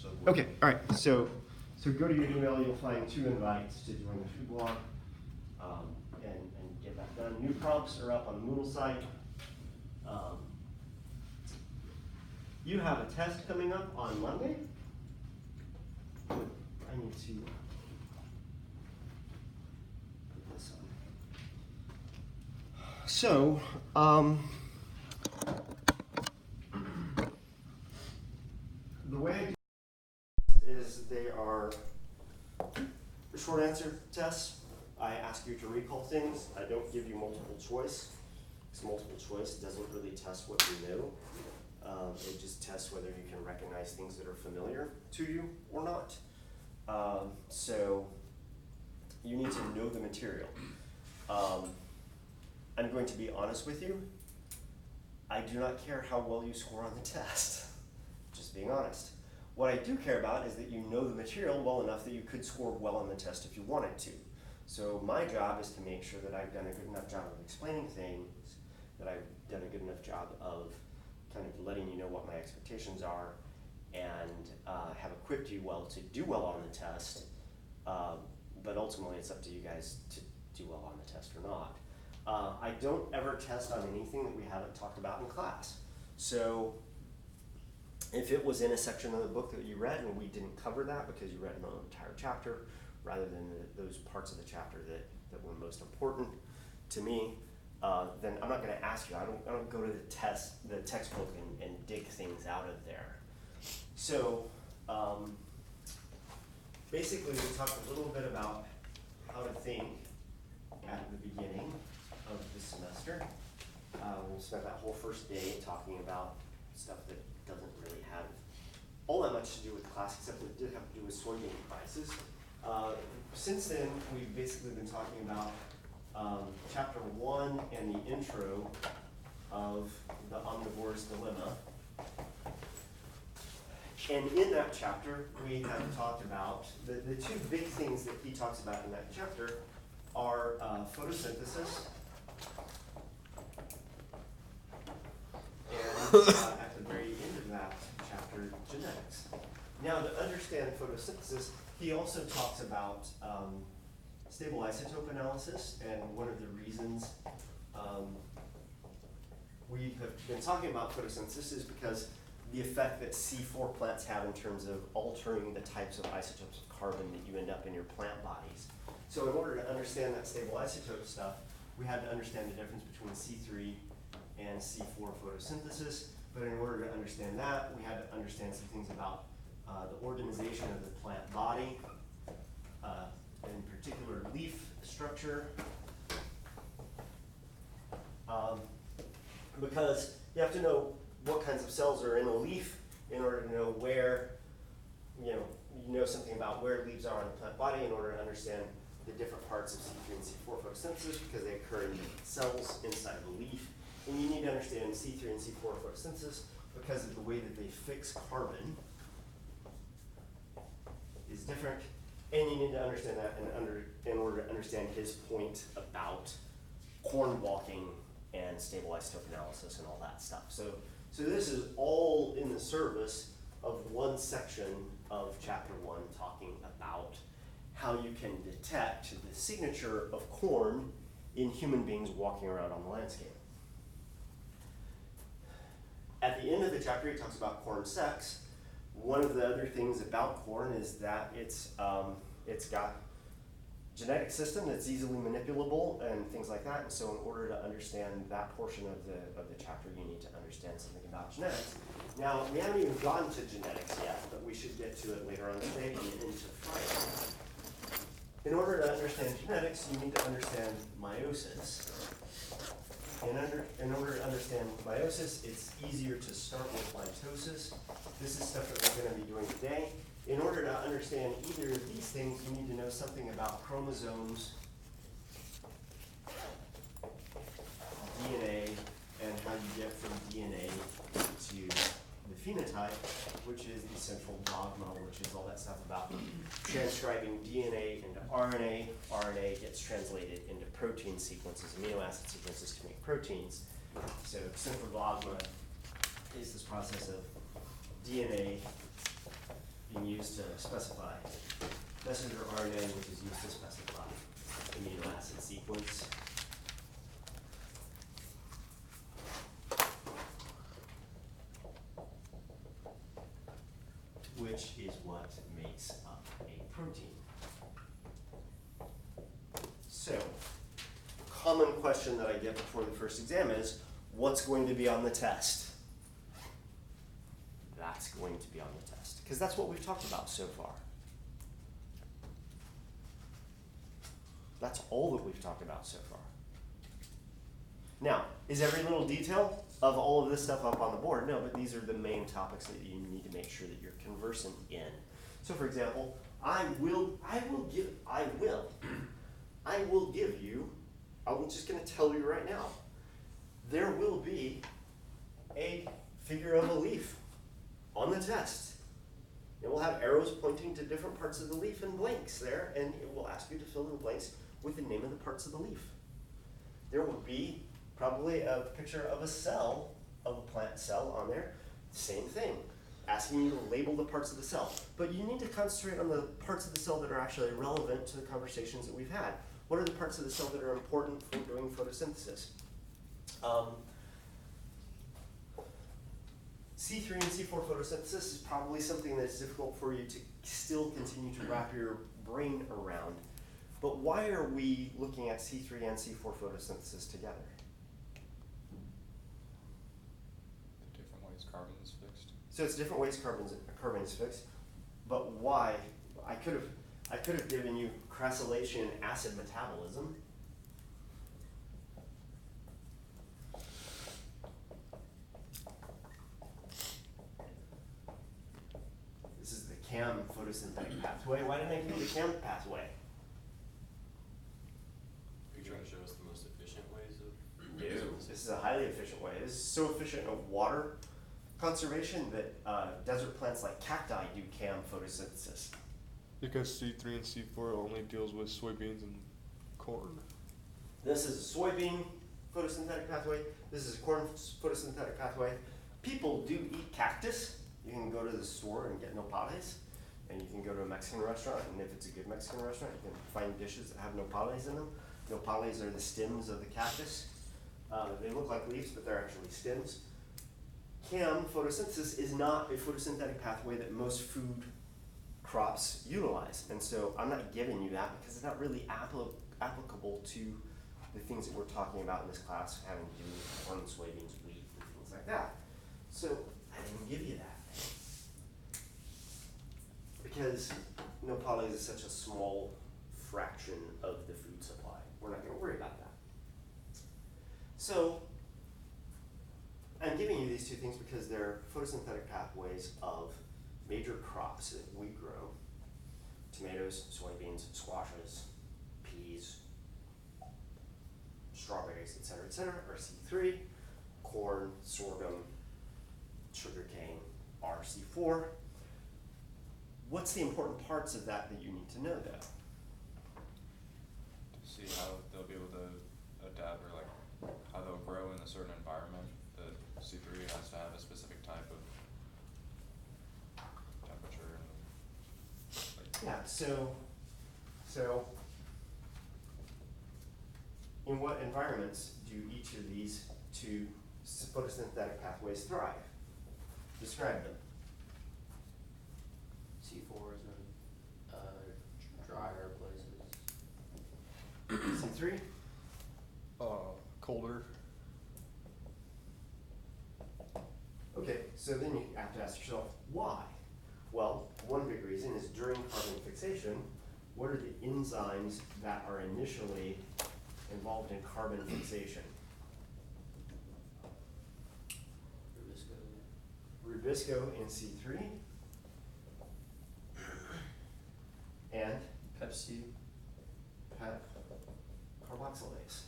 so. Okay, all right. So go to your email. You'll find 2 invites to join the food blog, and get that done. New prompts are up on the Moodle site. You have a test coming up on Monday. I need to put this on. So, the way I do is they are short answer tests. I ask you to recall things. I don't give you multiple choice, because multiple choice doesn't really test what you know. It just tests whether you can recognize things that are familiar to you or not. So you need to know the material. I'm going to be honest with you. I do not care how well you score on the test. Just being honest. What I do care about is that you know the material well enough that you could score well on the test if you wanted to. So my job is to make sure that I've done a good enough job of explaining things, that I've done a good enough job of kind of letting you know what my expectations are, and have equipped you well to do well on the test. But ultimately it's up to you guys to do well on the test or not. I don't ever test on anything that we haven't talked about in class. So if it was in a section of the book that you read and we didn't cover that because you read an entire chapter rather than those parts of the chapter that were most important to me, then I'm not going to ask you. I don't go to the textbook and dig things out of there. So basically we talked a little bit about how to think at the beginning of the semester. We spent that whole first day talking about stuff that doesn't really have all that much to do with class, except it did have to do with soybean prices. Since then, we've basically been talking about chapter 1 and the intro of the omnivore's dilemma. And in that chapter, we have talked about the 2 big things that he talks about in that chapter are photosynthesis and at the very end of that chapter, genetics. Now, to understand photosynthesis, he also talks about stable isotope analysis, and one of the reasons we have been talking about photosynthesis is because the effect that C4 plants have in terms of altering the types of isotopes of carbon that you end up in your plant bodies. So in order to understand that stable isotope stuff, we had to understand the difference between C3 and C4 photosynthesis. But in order to understand that, we had to understand some things about the organization of the plant body, in particular leaf structure. Because you have to know what kinds of cells are in a leaf in order to know where, you know something about where leaves are in the plant body in order to understand the different parts of C3 and C4 photosynthesis, because they occur in cells inside of a leaf. And you need to understand C3 and C4 photosynthesis because of the way that they fix carbon is different. And you need to understand that in order to understand his point about corn walking and stable isotope analysis and all that stuff. So this is all in the service of one section of chapter 1 talking about how you can detect the signature of corn in human beings walking around on the landscape. At the end of the chapter, he talks about corn sex. One of the other things about corn is that it's got genetic system that's easily manipulable and things like that. And so in order to understand that portion of the chapter, you need to understand something about genetics. Now, we haven't even gotten to genetics yet, but we should get to it later on today and into Friday. In order to understand genetics, you need to understand meiosis. In order to understand meiosis, it's easier to start with mitosis. This is stuff that we're going to be doing today. In order to understand either of these things, you need to know something about chromosomes, DNA, and how you get from DNA to the phenotype, which is the central dogma, which is all that stuff about transcribing DNA into RNA. RNA gets translated into protein sequences, amino acid sequences to make proteins. So central dogma is this process of DNA being used to specify messenger RNA, which is used to specify amino acid sequence. Which is what makes up a protein. So, common question that I get before the first exam is, what's going to be on the test? That's going to be on the test, because that's what we've talked about so far. That's all that we've talked about so far. Now, is every little detail of all of this stuff up on the board? No, but these are the main topics that you need to make sure that you're conversant in. So for example, I'm just gonna tell you right now, there will be a figure of a leaf on the test. It will have arrows pointing to different parts of the leaf and blanks there, and it will ask you to fill in the blanks with the name of the parts of the leaf. There will be probably a picture of a cell, of a plant cell on there. Same thing, asking you to label the parts of the cell. But you need to concentrate on the parts of the cell that are actually relevant to the conversations that we've had. What are the parts of the cell that are important for doing photosynthesis? C3 and C4 photosynthesis is probably something that's difficult for you to still continue to wrap your brain around. But why are we looking at C3 and C4 photosynthesis together? The different ways carbon is fixed. So it's different ways carbon is fixed, but why? I could have given you crassylation and acid metabolism. This is the CAM photosynthetic pathway. Why didn't I give you the CAM pathway? Are you trying to show us the most efficient ways of This is a highly efficient way. This is so efficient of water conservation that desert plants like cacti do CAM photosynthesis. Because C3 and C4 only deals with soybeans and corn. This is a soybean photosynthetic pathway. This is a corn photosynthetic pathway. People do eat cactus. You can go to the store and get nopales, and you can go to a Mexican restaurant, and if it's a good Mexican restaurant, you can find dishes that have nopales in them. Nopales are the stems of the cactus. They look like leaves, but they're actually stems. CAM photosynthesis is not a photosynthetic pathway that most food crops utilize, and so I'm not giving you that because it's not really applicable to the things that we're talking about in this class, having to do with corn, soybeans, wheat, and things like that. So I didn't give you that because nopales is such a small fraction of the food supply. We're not going to worry about that. So I'm giving you these two things because they're photosynthetic pathways of major crops that we grow: tomatoes, soybeans, squashes, peas, strawberries, et cetera, are C3, corn, sorghum, sugarcane are C4. What's the important parts of that you need to know, though? To see how they'll be able to adapt, or like how they'll grow in a certain environment. The C3 has to have a specific type of temperature and like Yeah, so in what environments do each of these two photosynthetic pathways thrive? Describe them. C4 is in drier places. C3? Colder. Okay, so then you have to ask yourself, why? Well, one big reason is during carbon fixation, what are the enzymes that are initially involved in carbon fixation? Rubisco in C3 and Pepsi. PEP carboxylase.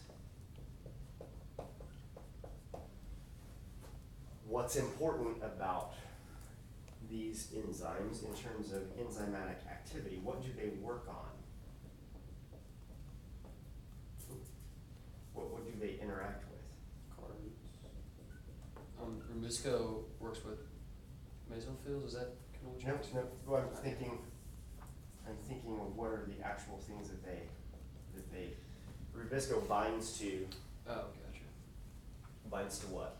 What's important about these enzymes in terms of enzymatic activity? What do they work on? What do they interact with? Carbons. Rubisco works with mesophils, is that only No, change. no, well, I'm thinking of what are the actual things that they, Rubisco binds to what?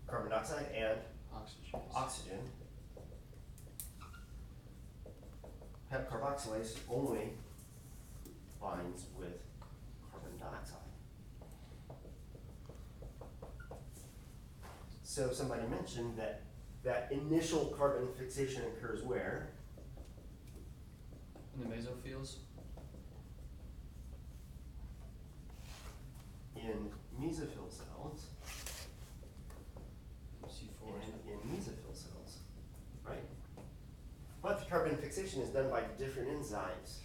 Carbon dioxide and Oxygen. oxygen. Pep carboxylase only binds with carbon dioxide. So somebody mentioned that that initial carbon fixation occurs where? In the mesophiles? In mesophyll cells C4. and in mesophyll cells, right? But the carbon fixation is done by different enzymes.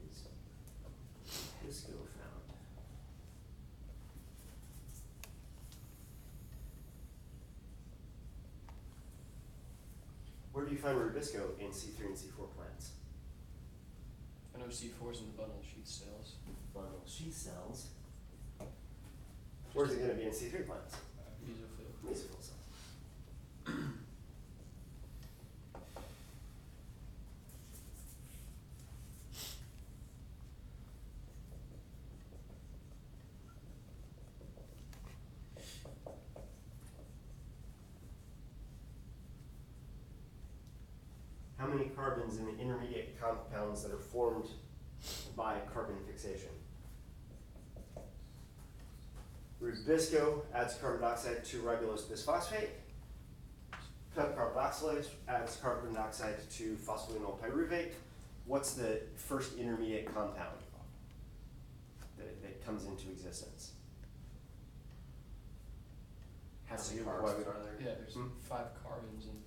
Is Rubisco found? Where do you find Rubisco in C3 and C4 plants? I know C4 is in the bundle sheath cells. Bundle sheath cells. Where's it going to be in C3 plants? Mesophyll. Mesophyll cells. How many carbons in the intermediate compounds that are formed by carbon fixation? Rubisco adds carbon dioxide to ribulose bisphosphate. Carboxylase adds carbon dioxide to phosphoenol pyruvate. What's the first intermediate compound that comes into existence? Has to do with what? Yeah, there's 5 carbons and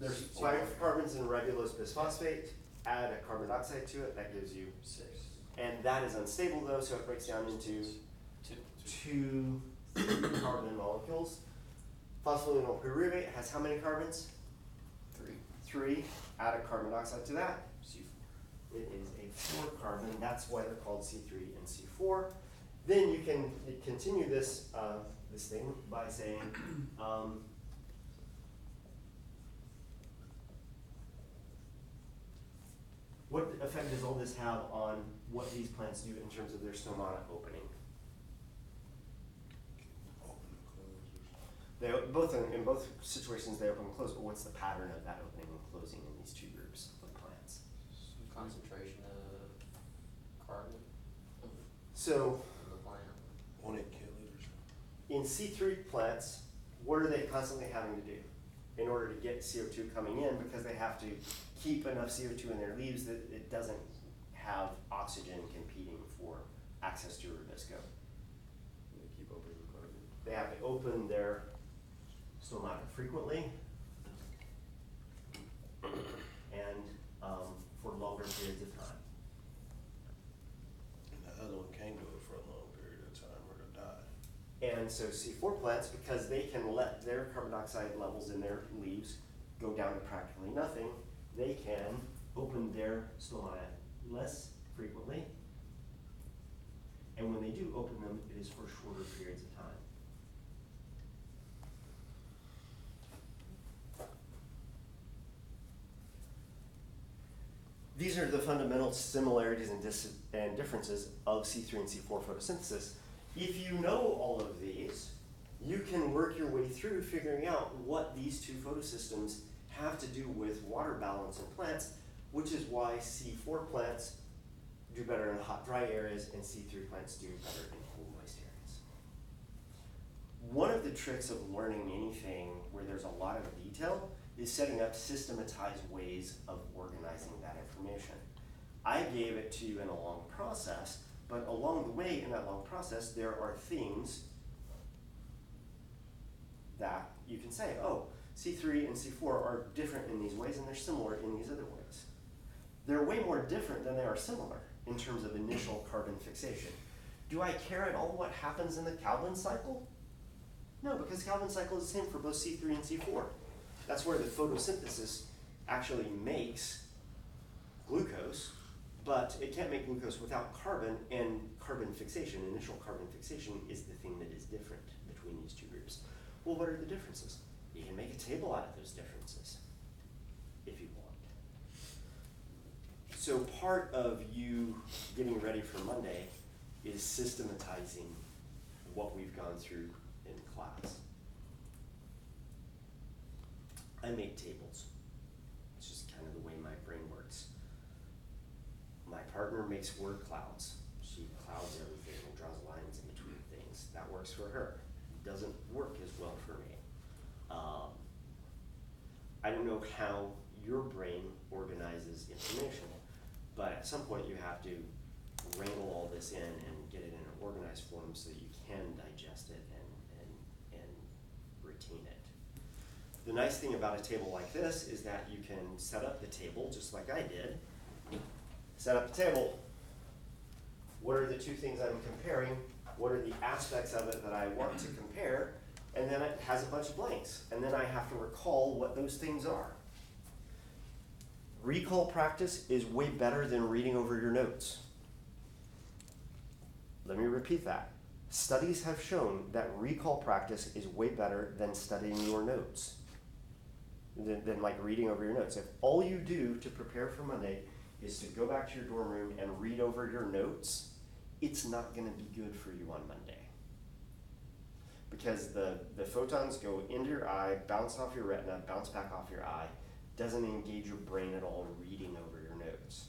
There's 5 carbons in ribulose bisphosphate. Add a carbon dioxide to it, that gives you 6. and that is unstable though, so it breaks down into 2. 2 carbon molecules. Phosphoenol pyruvate has how many carbons? 3. 3. Add a carbon dioxide to that. C4. It is a 4 carbon. That's why they're called C3 and C4. Then you can continue this this thing by saying what effect does all this have on what these plants do in terms of their stomata opening? They in both situations they open and close, but what's the pattern of that opening and closing in these two groups of plants? Concentration of carbon So in the plant. 1 kiloliters. in C3 plants, what are they constantly having to do in order to get CO2 coming in? Because they have to keep enough CO2 in their leaves that it doesn't have oxygen competing for access to Rubisco. They keep opening the carbon. They have to open their stomata frequently and for longer periods of time. And the other one can't do it for a long period of time or they'll die. And so C4 plants, because they can let their carbon dioxide levels in their leaves go down to practically nothing, they can open their stomata less frequently. And when they do open them, it is for shorter periods of time. These are the fundamental similarities and differences of C3 and C4 photosynthesis. If you know all of these, you can work your way through figuring out what these two photosystems have to do with water balance in plants, which is why C4 plants do better in hot, dry areas and C3 plants do better in cool, moist areas. One of the tricks of learning anything where there's a lot of detail is setting up systematized ways of organizing that information. I gave it to you in a long process, but along the way in that long process, there are things that you can say, oh, C3 and C4 are different in these ways and they're similar in these other ways. They're way more different than they are similar in terms of initial carbon fixation. Do I care at all what happens in the Calvin cycle? No, because the Calvin cycle is the same for both C3 and C4. That's where the photosynthesis actually makes glucose, But it can't make glucose without carbon, and carbon fixation, initial carbon fixation, is the thing that is different between these two groups. Well, what are the differences? You can make a table out of those differences, if you want. So part of you getting ready for Monday is systematizing what we've gone through in class. I make tables. It's just kind of the way my brain works. My partner makes word clouds. She clouds everything and draws lines in between things. That works for her. Doesn't work as well for me. I don't know how your brain organizes information, but at some point you have to wrangle all this in and get it in an organized form so that you can digest it and retain it. The nice thing about a table like this is that you can set up the table just like I did. Set up the table. What are the two things I'm comparing? What are the aspects of it that I want to compare? And then it has a bunch of blanks. And then I have to recall what those things are. Recall practice is way better than reading over your notes. Let me repeat that. Studies have shown that recall practice is way better than studying your notes, than like reading over your notes. If all you do to prepare for Monday is to go back to your dorm room and read over your notes, it's not going to be good for you on Monday. Because the photons go into your eye, bounce off your retina, bounce back off your eye, doesn't engage your brain at all reading over your notes.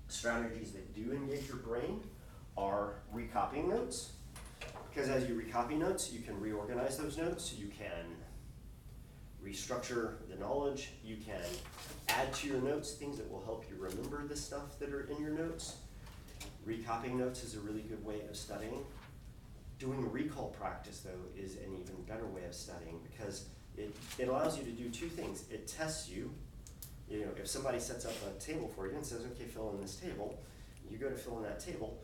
Strategies that do engage your brain are recopying notes, because as you recopy notes, you can reorganize those notes, you can restructure the knowledge, you can add to your notes things that will help you remember the stuff that are in your notes. Recopying notes is a really good way of studying. Doing recall practice, though, is an even better way of studying because it allows you to do two things. It tests you. You know, if somebody sets up a table for you and says, okay, fill in this table, you go to fill in that table,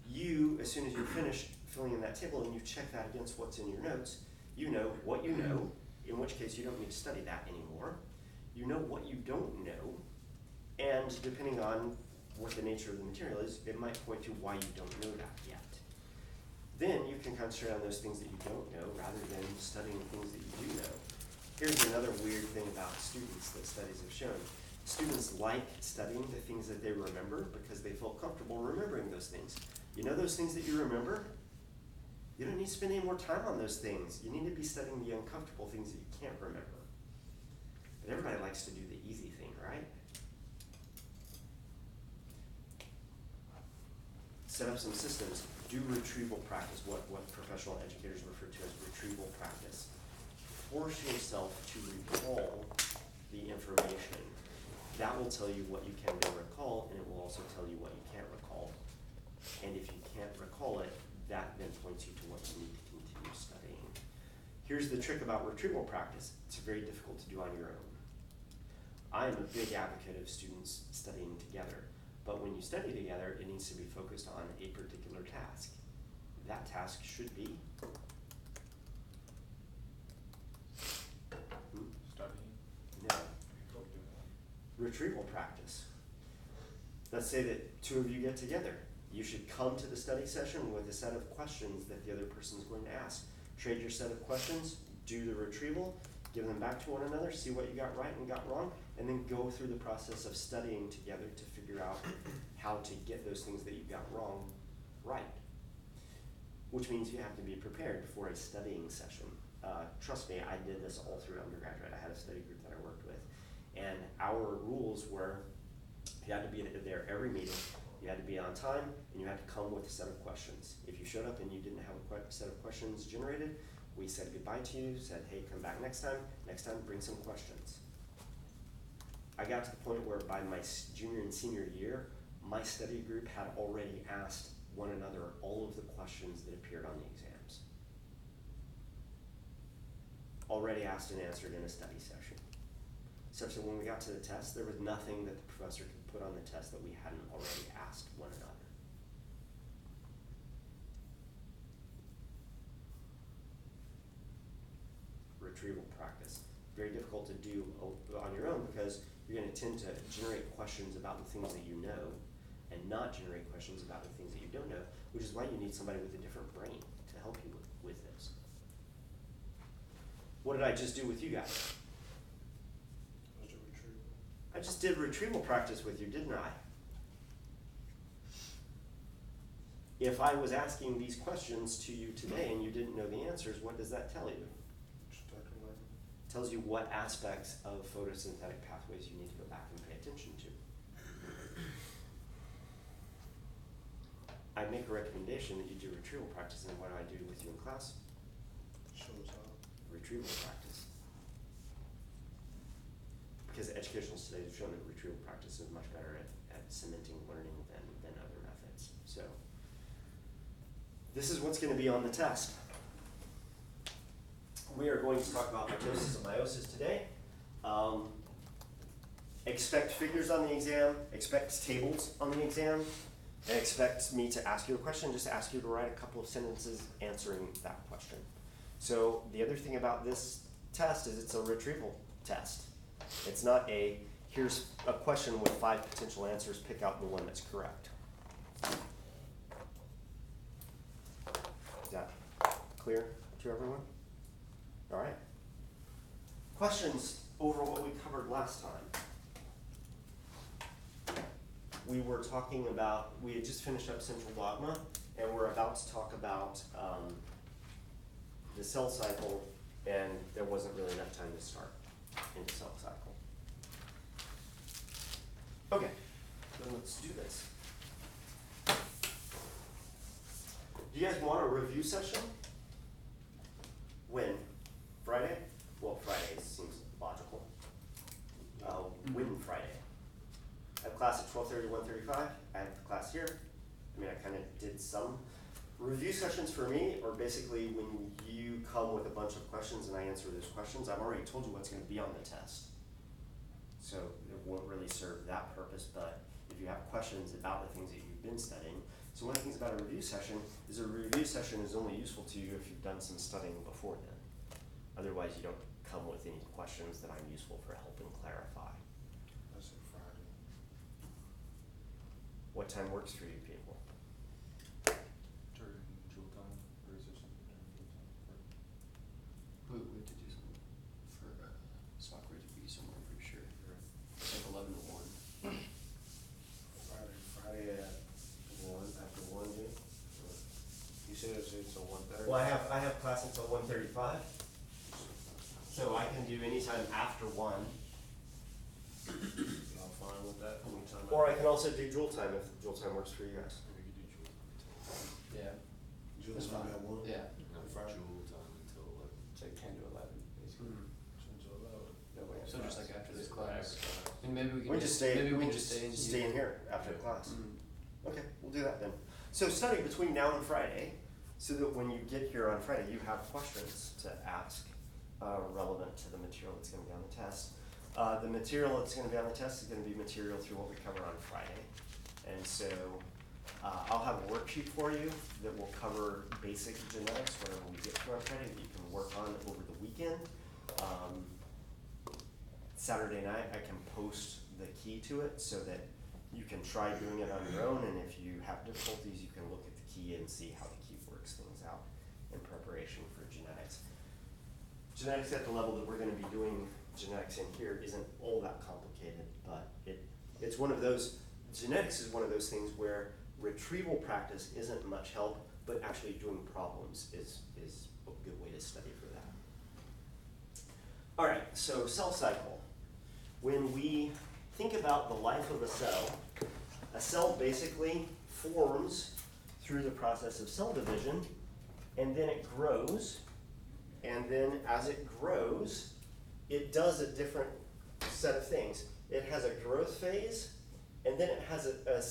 you, as soon as you're finished filling in that table and you check that against what's in your notes, you know what you know, in which case you don't need to study that anymore. You know what you don't know, and depending on what the nature of the material is, it might point to why you don't know that yet. Then you can concentrate on those things that you don't know rather than studying things that you do know. Here's another weird thing about students that studies have shown. Students like studying the things that they remember because they feel comfortable remembering those things. You know those things that you remember? You don't need to spend any more time on those things. You need to be studying the uncomfortable things that you can't remember. But everybody likes to do the easy thing, right? Set up some systems. Do retrieval practice, what professional educators refer to as retrieval practice. Force yourself to recall the information. That will tell you what you can then recall, and it will also tell you what you can't recall. And if you can't recall it, that then points you to what you need to continue studying. Here's the trick about retrieval practice. It's very difficult to do on your own. I'm a big advocate of students studying together. But when you study together, it needs to be focused on a particular task. That task should be Studying. no, retrieval practice. Let's say that two of you get together. You should come to the study session with a set of questions that the other person is going to ask. Trade your set of questions, do the retrieval, give them back to one another, see what you got right and got wrong, and then go through the process of studying together to figure out how to get those things that you got wrong right. Which means you have to be prepared for a studying session. Trust me, I did this all through undergraduate. I had a study group that I worked with. And our rules were you had to be there every meeting, you had to be on time, and you had to come with a set of questions. If you showed up and you didn't have a set of questions generated, we said goodbye to you, said, hey, come back next time bring some questions. I got to the point where by my junior and senior year, my study group had already asked one another all of the questions that appeared on the exams. Already asked and answered in a study session. Such that when we got to the test, there was nothing that the professor could put on the test that we hadn't already asked one another. Retrieval practice. Very difficult to do on your own because you're going to tend to generate questions about the things that you know, and not generate questions about the things that you don't know, which is why you need somebody with a different brain to help you with this. What did I just do with you guys? What's your retrieval? I just did retrieval practice with you, didn't I? If I was asking these questions to you today and you didn't know the answers, what does that tell you? Start to learn. It tells you what aspects of photosynthetic pathways you need to go back and pay attention to. I make a recommendation that you do retrieval practice, and what do I do with you in class? Shows how. Retrieval practice. Because educational studies have shown that retrieval practice is much better at cementing learning than other methods. So this is what's going to be on the test. We are going to talk about mitosis and meiosis today. Expect figures on the exam, expect tables on the exam, and expect me to ask you a question, just ask you to write a couple of sentences answering that question. So the other thing about this test is it's a retrieval test. It's not a, here's a question with 5 potential answers, pick out the one that's correct. Is that clear to everyone? All right. Questions over what we covered last time. We were talking about, we had just finished up central dogma, and we're about to talk about the cell cycle, and there wasn't really enough time to start into cell cycle. Okay, then let's do this. Do you guys want a review session? When? Friday? Well, Friday seems logical. When Friday? I have class at 12:30 to 1:35. I have class here. I mean, I kind of did some review sessions for me, or basically when you come with a bunch of questions and I answer those questions, I've already told you what's going to be on the test. So it won't really serve that purpose, but if you have questions about the things that you've been studying. So one of the things about a review session is a review session is only useful to you if you've done some studying before then. Otherwise, you don't come with any questions that I'm useful for helping clarify. I said Friday. What time works for you people? During jewel time, or is there something during jewel time? We have to do something for soccer to be somewhere, I'm pretty sure. Right. It's like 11 to 1. Friday at 1, after 1, dude. You said it's until 1:30? Well, I have class until 1:35, so I can do any time after 1, Y'all fine with that? Anytime or I after- can also do jewel time if jewel time works for you guys. We could do jewel until, Yeah. Jewel That's time fine. at 1? Yeah. No Friday. jewel time until 11. It's like 10 to 11, basically. Until 11. No way. So just like after this Is it class. class? And maybe we can We just stay. maybe We we'll just stay stay in here after Yeah. class. Mm. Okay, we'll do that then. So study between now and Friday, so that when you get here on Friday, you have questions to ask relevant to the material that's going to be on the test. The material that's going to be on the test is going to be material through what we cover on Friday. And so I'll have a worksheet for you that will cover basic genetics, whatever we get to on Friday, that you can work on over the weekend. Saturday night, I can post the key to it so that you can try doing it on your own, and if you have difficulties, you can look at the key and see how the key works things out in preparation for genetics. Genetics at the level that we're going to be doing genetics in here isn't all that complicated, but it's one of those, genetics is one of those things where retrieval practice isn't much help, but actually doing problems is a good way to study for that. All right, so cell cycle. When we think about the life of a cell basically forms through the process of cell division, and then it grows, and then as it grows, it does a different set of things. It has a growth phase, and then it has a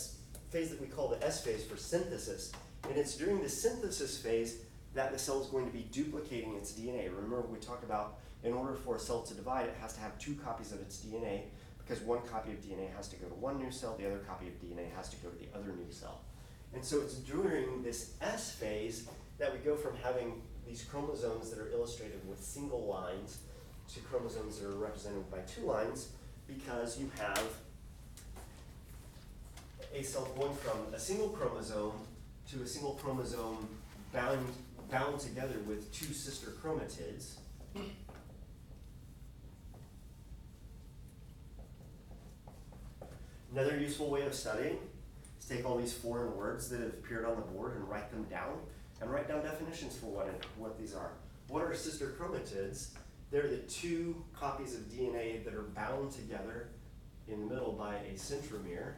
phase that we call the S phase for synthesis. And it's during the synthesis phase that the cell is going to be duplicating its DNA. Remember we talked about in order for a cell to divide, it has to have 2 copies of its DNA, because one copy of DNA has to go to one new cell, the other copy of DNA has to go to the other new cell. And so it's during this S phase that we go from having these chromosomes that are illustrated with single lines to chromosomes that are represented by 2 lines, because you have a cell going from a single chromosome to a single chromosome bound together with two sister chromatids. Another useful way of studying is take all these foreign words that have appeared on the board and write them down, and write down definitions for what these are. What are sister chromatids? They're the two copies of DNA that are bound together in the middle by a centromere.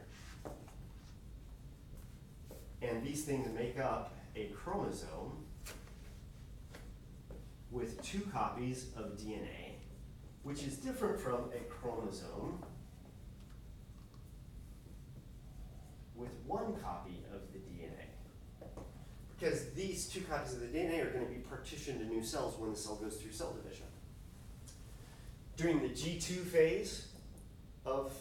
And these things make up a chromosome with two copies of DNA, which is different from a chromosome with one copy of the DNA. Because these two copies of the DNA are going to be partitioned to new cells when the cell goes through cell division. During the G2 phase of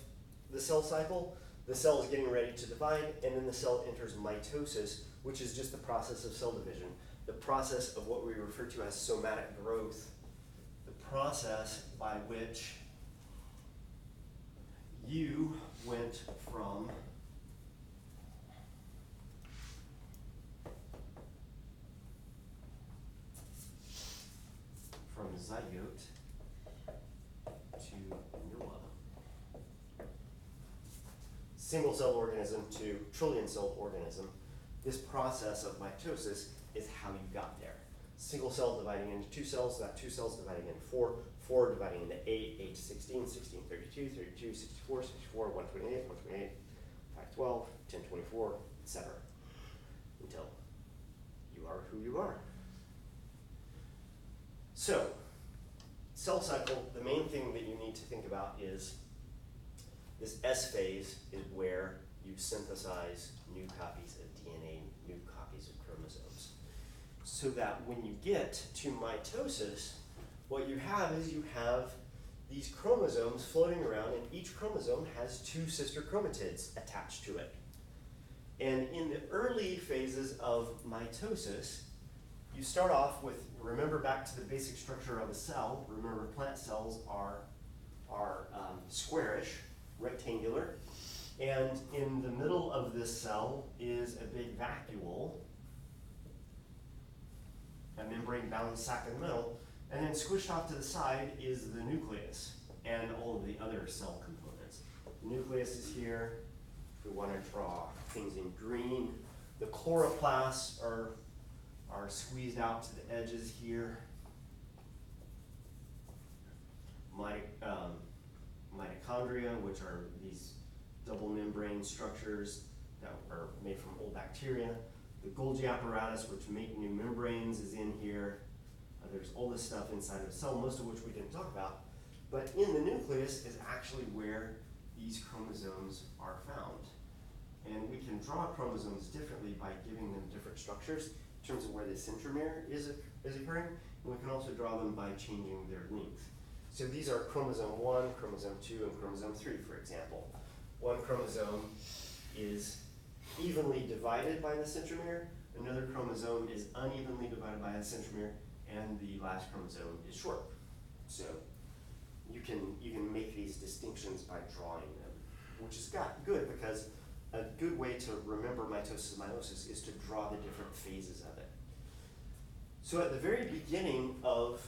the cell cycle, the cell is getting ready to divide, and then the cell enters mitosis, which is just the process of cell division, the process of what we refer to as somatic growth, the process by which you went from zygote to nulla, single cell organism to trillion cell organism. This process of mitosis is how you got there. Single cell dividing into two cells, that two cells dividing into four, four dividing into 8 to 16, 16, 32, 32, 64, 64, 128, 128, 512, 1024, etc. Until you are who you are. So, cell cycle, the main thing that you need to think about is this S phase is where you synthesize new copies of DNA, new copies of chromosomes. So that when you get to mitosis, what you have is you have these chromosomes floating around, and each chromosome has two sister chromatids attached to it. And in the early phases of mitosis, you start off with, remember back to the basic structure of a cell. Remember, plant cells are squarish, rectangular, and in the middle of this cell is a big vacuole, a membrane-bound sac in the middle, and then squished off to the side is the nucleus and all of the other cell components. The nucleus is here. If we want to draw things in green, the chloroplasts are squeezed out to the edges here. Mitochondria, which are these double membrane structures that are made from old bacteria. The Golgi apparatus, which make new membranes, is in here. There's all this stuff inside of a cell, most of which we didn't talk about. But in the nucleus is actually where these chromosomes are found. And we can draw chromosomes differently by giving them different structures in terms of where the centromere is occurring. And we can also draw them by changing their length. So these are chromosome 1, chromosome 2, and chromosome 3, for example. One chromosome is evenly divided by the centromere, another chromosome is unevenly divided by the centromere, and the last chromosome is short. So you can make these distinctions by drawing them, which is good because a good way to remember mitosis and meiosis is to draw the different phases of it. So at the very beginning of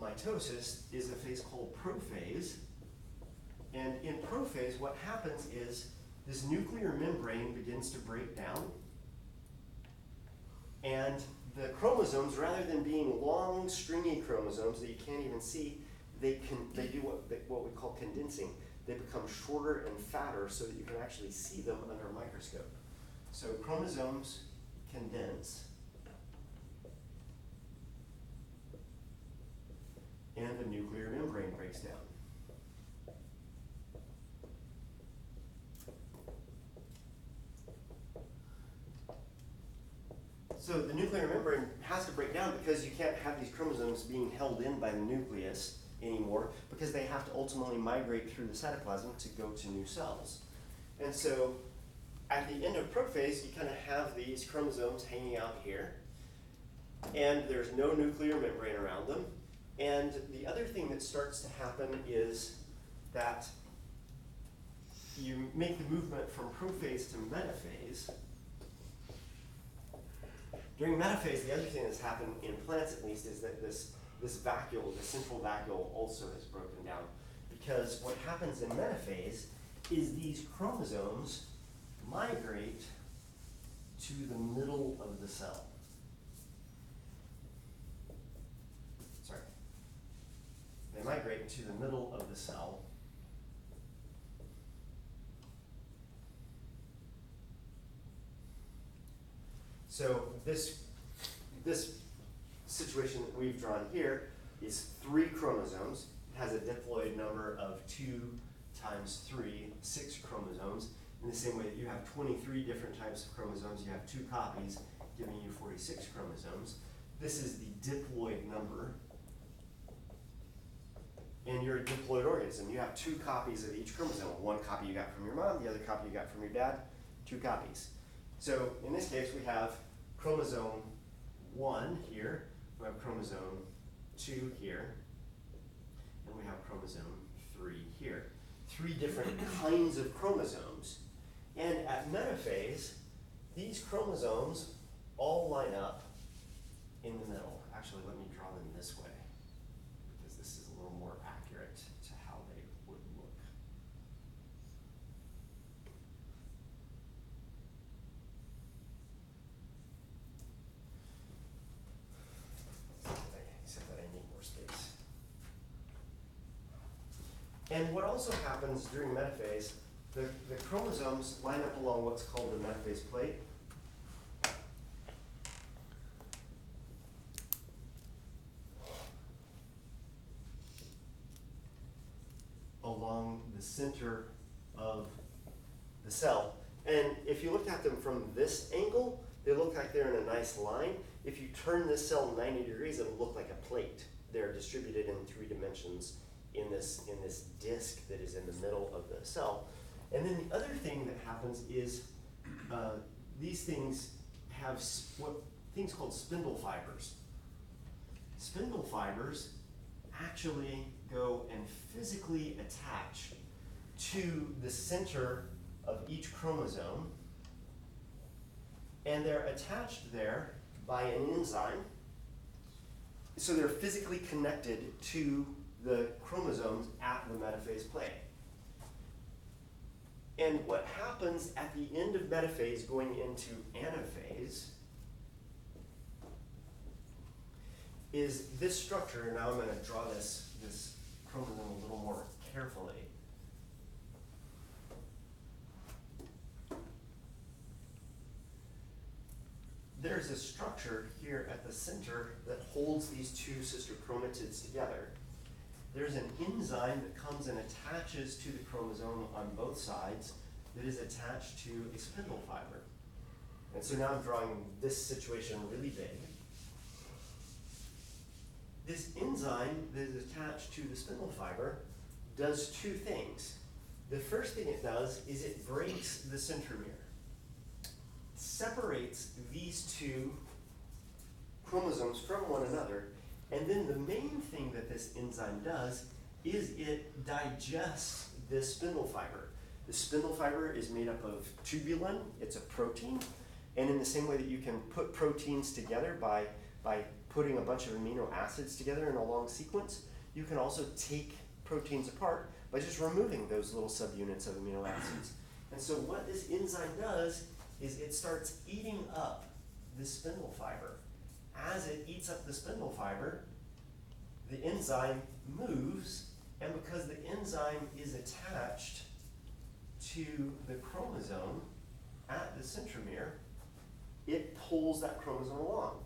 mitosis is a phase called prophase. And in prophase, what happens is this nuclear membrane begins to break down. And the chromosomes, rather than being long, stringy chromosomes that you can't even see, they do what we call condensing. They become shorter and fatter so that you can actually see them under a microscope. So chromosomes condense. And the nuclear membrane breaks down. So the nuclear membrane has to break down because you can't have these chromosomes being held in by the nucleus anymore, because they have to ultimately migrate through the cytoplasm to go to new cells. And so at the end of prophase, you kind of have these chromosomes hanging out here, and there's no nuclear membrane around them. And the other thing that starts to happen is that you make the movement from prophase to metaphase. During metaphase, the other thing that's happened in plants at least is that this vacuole, the central vacuole, also has broken down. Because what happens in metaphase is these chromosomes migrate to the middle of the cell. Sorry. They migrate to the middle of the cell. So this situation that we've drawn here is 3 chromosomes. It has a diploid number of 2 times 3, 6 chromosomes. In the same way that you have 23 different types of chromosomes, you have 2 copies, giving you 46 chromosomes. This is the diploid number. And you're a diploid organism. You have 2 copies of each chromosome. 1 copy you got from your mom, the other copy you got from your dad, 2 copies. So in this case, we have chromosome 1 here, we have chromosome 2 here, and we have chromosome 3 here. 3 different kinds of chromosomes. And at metaphase, these chromosomes all line up in the middle. Actually, let me draw them this way, because this is a little more accurate to how they would look. Except that I need more space. And what also happens during metaphase, the chromosomes line up along what's called the metaphase plate. Along the center of the cell. And if you look at them from this angle, they look like they're in a nice line. If you turn this cell 90 degrees, it'll look like a plate. They're distributed in 3 dimensions in this disc that is in the middle of the cell. And then the other thing that happens is these things have things called spindle fibers. Spindle fibers actually go and physically attach to the center of each chromosome, and they're attached there by an enzyme. So they're physically connected to the chromosomes at the metaphase plate. And what happens at the end of metaphase going into anaphase is this structure, and now I'm going to draw this chromosome a little more carefully. There's a structure here at the center that holds these 2 sister chromatids together. There's an enzyme that comes and attaches to the chromosome on both sides that is attached to a spindle fiber. And so now I'm drawing this situation really big. This enzyme that is attached to the spindle fiber does 2 things. The first thing it does is it breaks the centromere. Separates these 2 chromosomes from one another, and then the main thing that this enzyme does is it digests this spindle fiber. The spindle fiber is made up of tubulin, it's a protein, and in the same way that you can put proteins together by putting a bunch of amino acids together in a long sequence, you can also take proteins apart by just removing those little subunits of amino acids. And so what this enzyme does is it starts eating up this spindle fiber. As it eats up the spindle fiber, the enzyme moves, and because the enzyme is attached to the chromosome at the centromere, it pulls that chromosome along.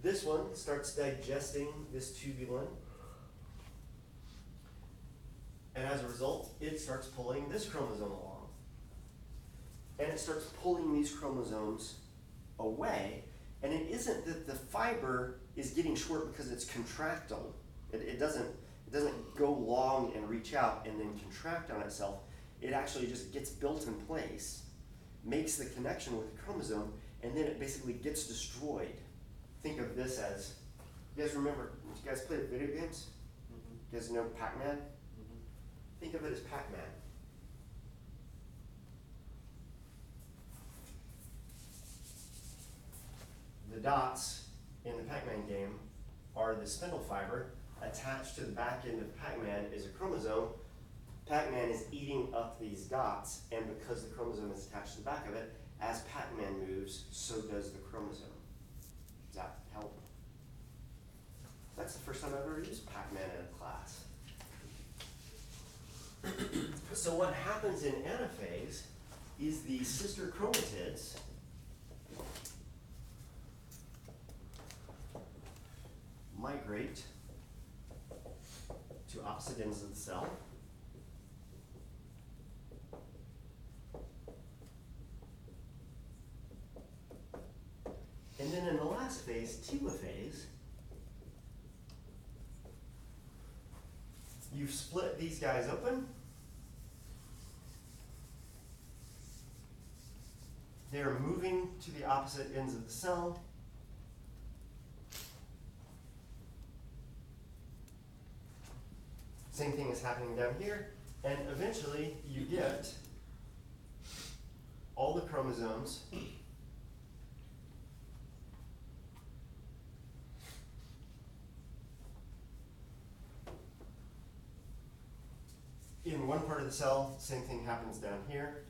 This one starts digesting this tubulin, and as a result, it starts pulling this chromosome along. And it starts pulling these chromosomes away, and it isn't that the fiber is getting short because it's contractile. It doesn't go long and reach out and then contract on itself. It actually just gets built in place, makes the connection with the chromosome, and then it basically gets destroyed. Think of this as, you guys remember, you guys play video games? You guys know Pac-Man? Think of it as Pac-Man. dots in the Pac-Man game are the spindle fiber. Attached to the back end of Pac-Man is a chromosome. Pac-Man is eating up these dots, and because the chromosome is attached to the back of it, as Pac-Man moves, so does the chromosome. Does that help? That's the first time I've ever used Pac-Man in a class. So what happens in anaphase is the sister chromatids migrate to opposite ends of the cell. And then in the last phase, telophase, you've split these guys open. They're moving to the opposite ends of the cell. Same thing is happening down here. And eventually you get all the chromosomes in one part of the cell. Same thing happens down here.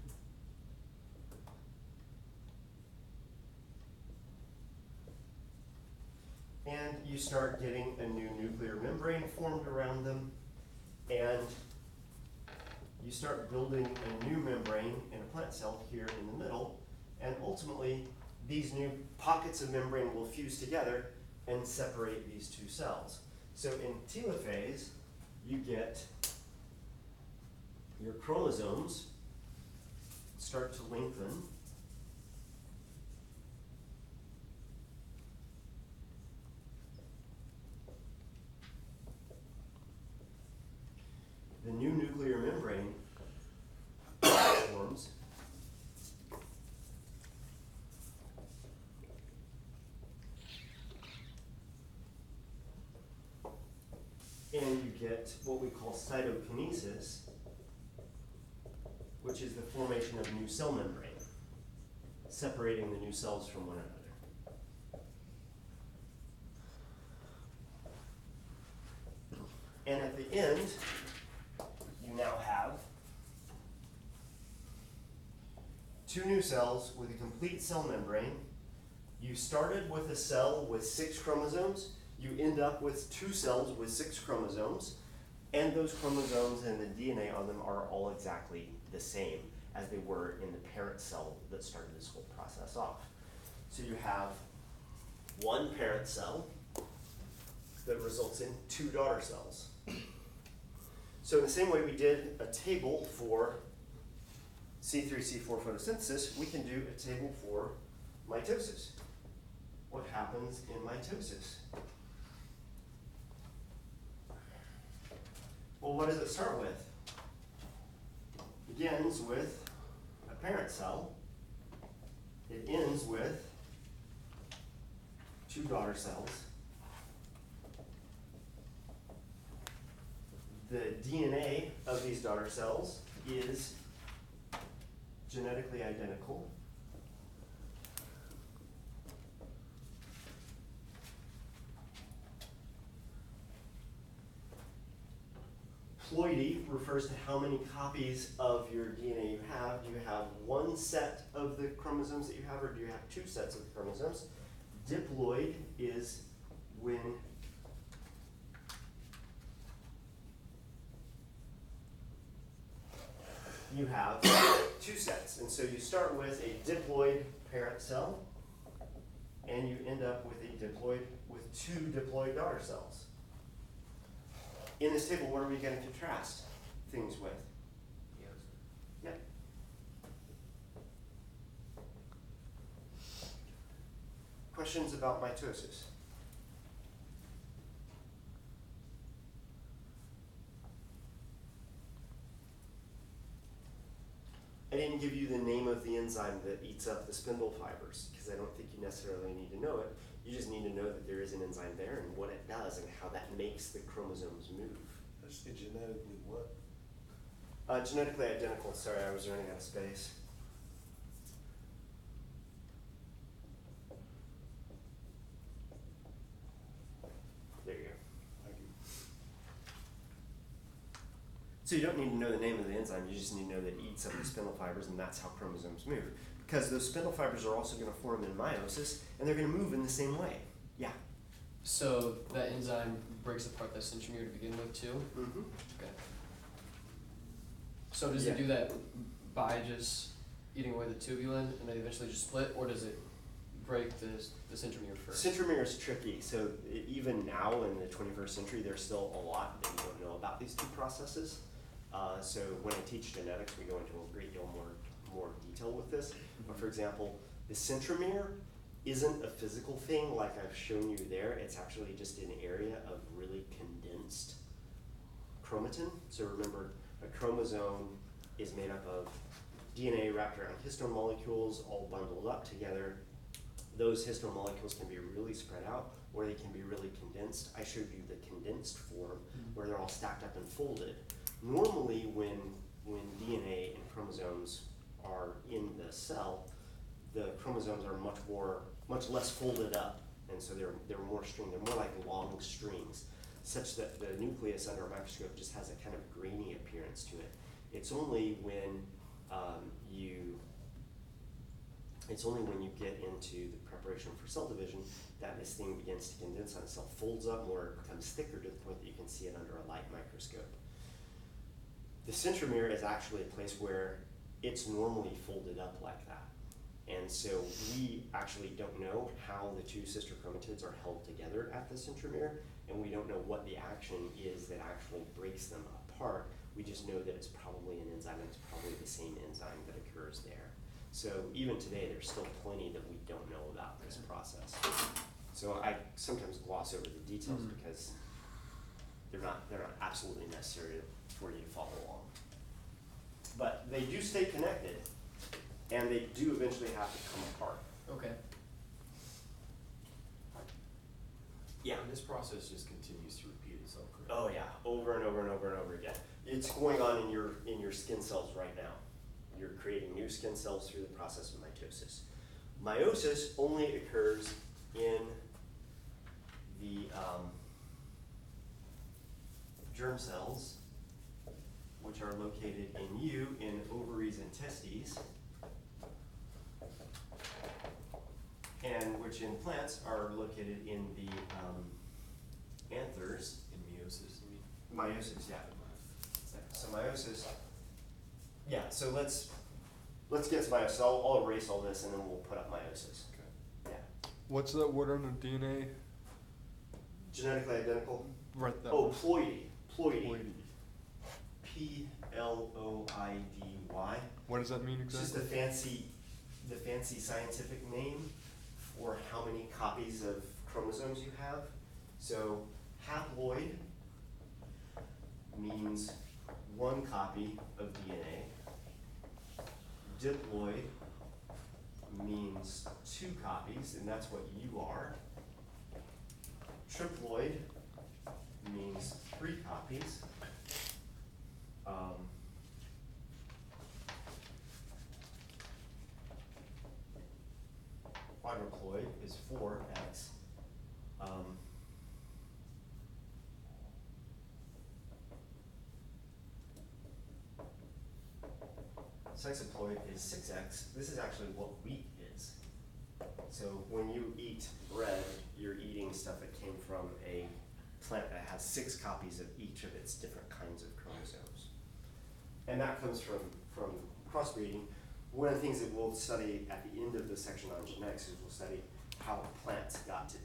And you start getting a new nuclear membrane formed around them, and you start building a new membrane in a plant cell here in the middle, and ultimately these new pockets of membrane will fuse together and separate these two cells. So in telophase, you get your chromosomes start to lengthen. The new nuclear membrane forms. And you get what we call cytokinesis, which is the formation of new cell membrane, separating the new cells from one another. And at the end, you now have two new cells with a complete cell membrane. You started with a cell with 6 chromosomes. You end up with 2 cells with 6 chromosomes. And those chromosomes and the DNA on them are all exactly the same as they were in the parent cell that started this whole process off. So you have one parent cell that results in 2 daughter cells. So in the same way we did a table for C3C4 photosynthesis, we can do a table for mitosis. What happens in mitosis? Well, what does it start with? It begins with a parent cell. It ends with 2 daughter cells. The DNA of these daughter cells is genetically identical. Ploidy refers to how many copies of your DNA you have. Do you have one set of the chromosomes that you have, or do you have 2 sets of the chromosomes? Diploid is when you have 2 sets. And so you start with a diploid parent cell, and you end up with a diploid with 2 diploid daughter cells. In this table, what are we going to contrast things with? Yep. Questions about mitosis? I didn't give you the name of the enzyme that eats up the spindle fibers, because I don't think you necessarily need to know it. You just need to know that there is an enzyme there and what it does and how that makes the chromosomes move. Let's say genetically what? Genetically identical. Sorry, I was running out of space. So you don't need to know the name of the enzyme, you just need to know that it eats up the spindle fibers, and that's how chromosomes move. Because those spindle fibers are also going to form in meiosis, and they're going to move in the same way. Yeah. So that enzyme breaks apart that centromere to begin with too? Mm-hmm. Okay. So does Yeah. it do that by just eating away the tubulin and then eventually just split, or does it break the centromere first? Centromere is tricky. So even now in the 21st century, there's still a lot that we don't know about these two processes. So when I teach genetics, we go into a great deal more detail with this. But for example, the centromere isn't a physical thing like I've shown you there. It's actually just an area of really condensed chromatin. So remember, a chromosome is made up of DNA wrapped around histone molecules all bundled up together. Those histone molecules can be really spread out, or they can be really condensed. I showed you the condensed form where they're all stacked up and folded. Normally when DNA and chromosomes are in the cell, the chromosomes are much less folded up, and so they're more string. They're more like long strings, such that the nucleus under a microscope just has a kind of grainy appearance to it. It's only when you get into the preparation for cell division that this thing begins to condense on itself, folds up more, it becomes thicker to the point that you can see it under a light microscope. The centromere is actually a place where it's normally folded up like that. And so we actually don't know how the two sister chromatids are held together at the centromere, and we don't know what the action is that actually breaks them apart. We just know that it's probably an enzyme, and it's probably the same enzyme that occurs there. So even today, there's still plenty that we don't know about this process. So I sometimes gloss over the details because they're not absolutely necessary for you to follow along. But they do stay connected, and they do eventually have to come apart. Okay. Yeah. And this process just continues to repeat itself, correct? Oh yeah, over and over and over and over again. It's going on in your skin cells right now. You're creating new skin cells through the process of mitosis. Meiosis only occurs in the germ cells, which are located in you in ovaries and testes, and which in plants are located in the anthers. In meiosis, you mean? Meiosis, yeah. So meiosis, yeah, so let's get to meiosis. I'll erase all this and then we'll put up meiosis. Okay. Yeah. What's that word on the DNA? Genetically identical? Right, that Oh, one. ploidy. Ploidy. Ploidy. Ploidy. What does that mean It's just exactly? the fancy scientific name for how many copies of chromosomes you have. So haploid means one copy of DNA. Diploid means two copies, and that's what you are. Triploid means three copies. Quadruploid is 4x. Sexaploid is 6x. This is actually what wheat is. So when you eat bread, you're eating stuff that came from a plant that has 6 copies of each of its different kinds of chromosomes. And that comes from crossbreeding. One of the things that we'll study at the end of the section on genetics is we'll study how plants got to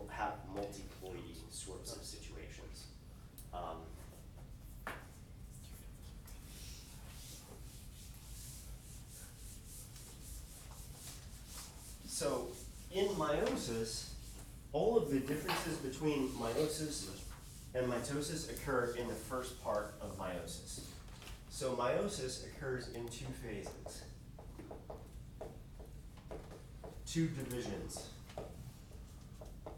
have multiploidy sorts of situations. So in meiosis, all of the differences between meiosis and mitosis occur in the first part of meiosis. So meiosis occurs in 2 phases, 2 divisions,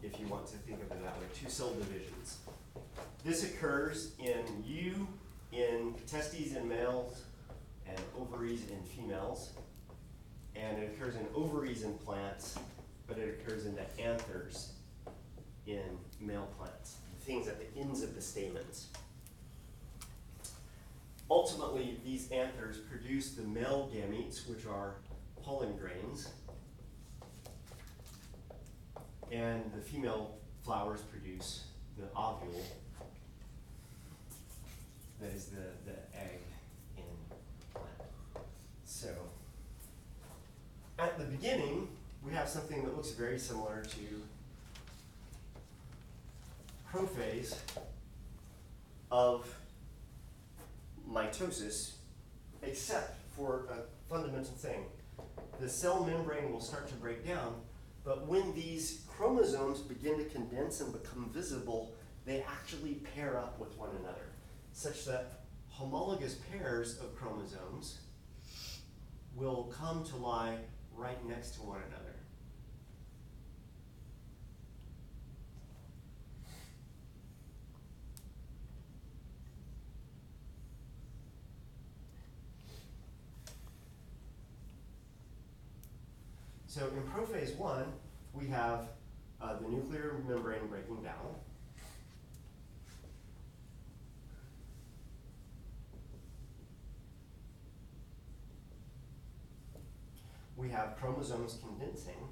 if you want to think of it that way, 2 cell divisions. This occurs in testes in males and ovaries in females, and it occurs in ovaries in plants, but it occurs in the anthers in male plants, the things at the ends of the stamens. ultimately, these anthers produce the male gametes, which are pollen grains, and the female flowers produce the ovule, that is the egg in plant. So, at the beginning, we have something that looks very similar to prophase of mitosis, except for a fundamental thing. The cell membrane will start to break down, but when these chromosomes begin to condense and become visible, they actually pair up with one another, such that homologous pairs of chromosomes will come to lie right next to one another. So in prophase 1, we have the nuclear membrane breaking down. We have chromosomes condensing,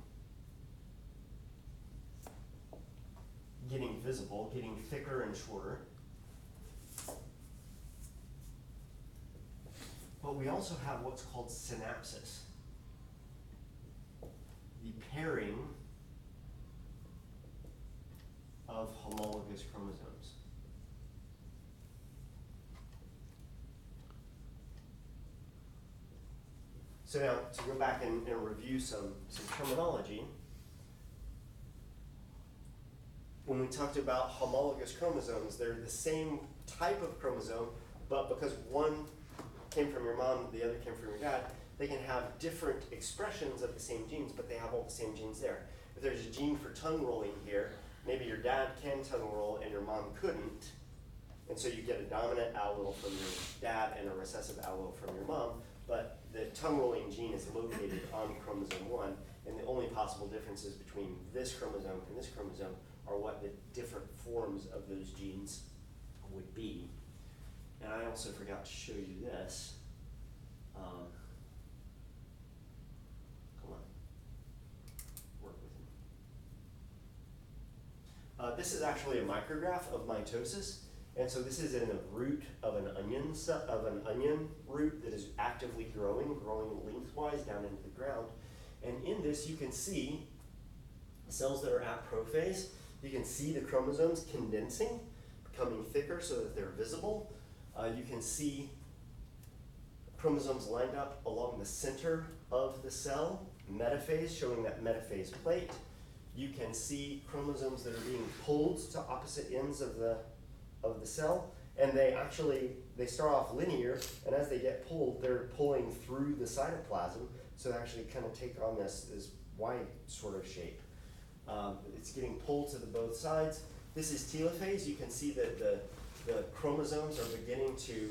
getting visible, getting thicker and shorter. But we also have what's called synapsis, the pairing of homologous chromosomes. So now, to go back and review some terminology, when we talked about homologous chromosomes, they're the same type of chromosome, but because one came from your mom, the other came from your dad, they can have different expressions of the same genes, but they have all the same genes there. If there's a gene for tongue rolling here, maybe your dad can tongue roll and your mom couldn't, and so you get a dominant allele from your dad and a recessive allele from your mom, but the tongue rolling gene is located on chromosome 1, and the only possible differences between this chromosome and this chromosome are what the different forms of those genes would be. And I also forgot to show you this. Come on, work with me. This is actually a micrograph of mitosis, and so this is in the root of an onion root that is actively growing lengthwise down into the ground. And in this, you can see cells that are at prophase. You can see the chromosomes condensing, becoming thicker so that they're visible. You can see chromosomes lined up along the center of the cell, metaphase, showing that metaphase plate. You can see chromosomes that are being pulled to opposite ends of the cell, and they start off linear, and as they get pulled, they're pulling through the cytoplasm, so they actually kind of take on this Y sort of shape. It's getting pulled to both sides. This is telophase. You can see that the chromosomes are beginning to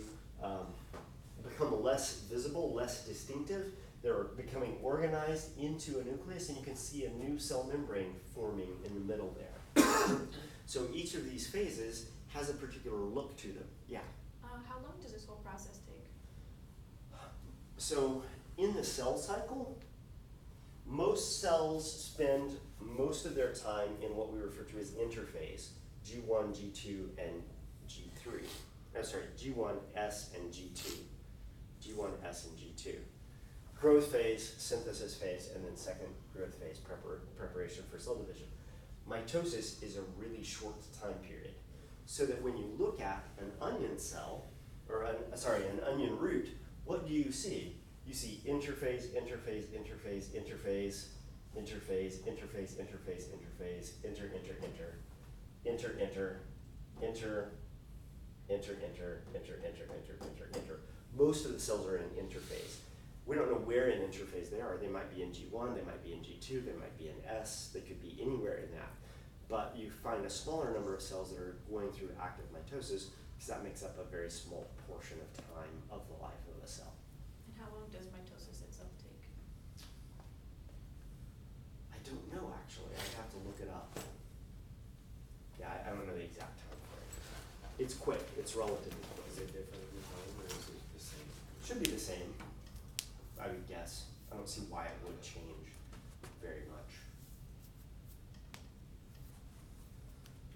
become less visible, less distinctive. They're becoming organized into a nucleus, and you can see a new cell membrane forming in the middle there. So each of these phases has a particular look to them. Yeah? How long does this whole process take? So in the cell cycle, most cells spend most of their time in what we refer to as interphase, G1, G2, and G3. G1, S, and G2. G1, S, and G2. Growth phase, synthesis phase, and then second growth phase, preparation for cell division. Mitosis is a really short time period, so that when you look at an onion cell, or an onion root, what do you see? You see interphase, interphase, interphase, interphase, interphase, interphase, interphase, interphase, enter, enter, enter, enter, enter, enter, enter, enter, enter, enter, enter, enter, enter. Most of the cells are in interphase. We don't know where in interphase they are. They might be in G1, they might be in G2, they might be in S, they could be anywhere in that. But you find a smaller number of cells that are going through active mitosis, because that makes up a very small portion of time of the life of a cell. And how long does mitosis itself take? I don't know, actually. I'd have to look it up. Yeah, I don't know the exact time frame. It's quick. It's relatively quick. So get different every time, or is it the same? Should be the same, I would guess. I don't see why it would change very much.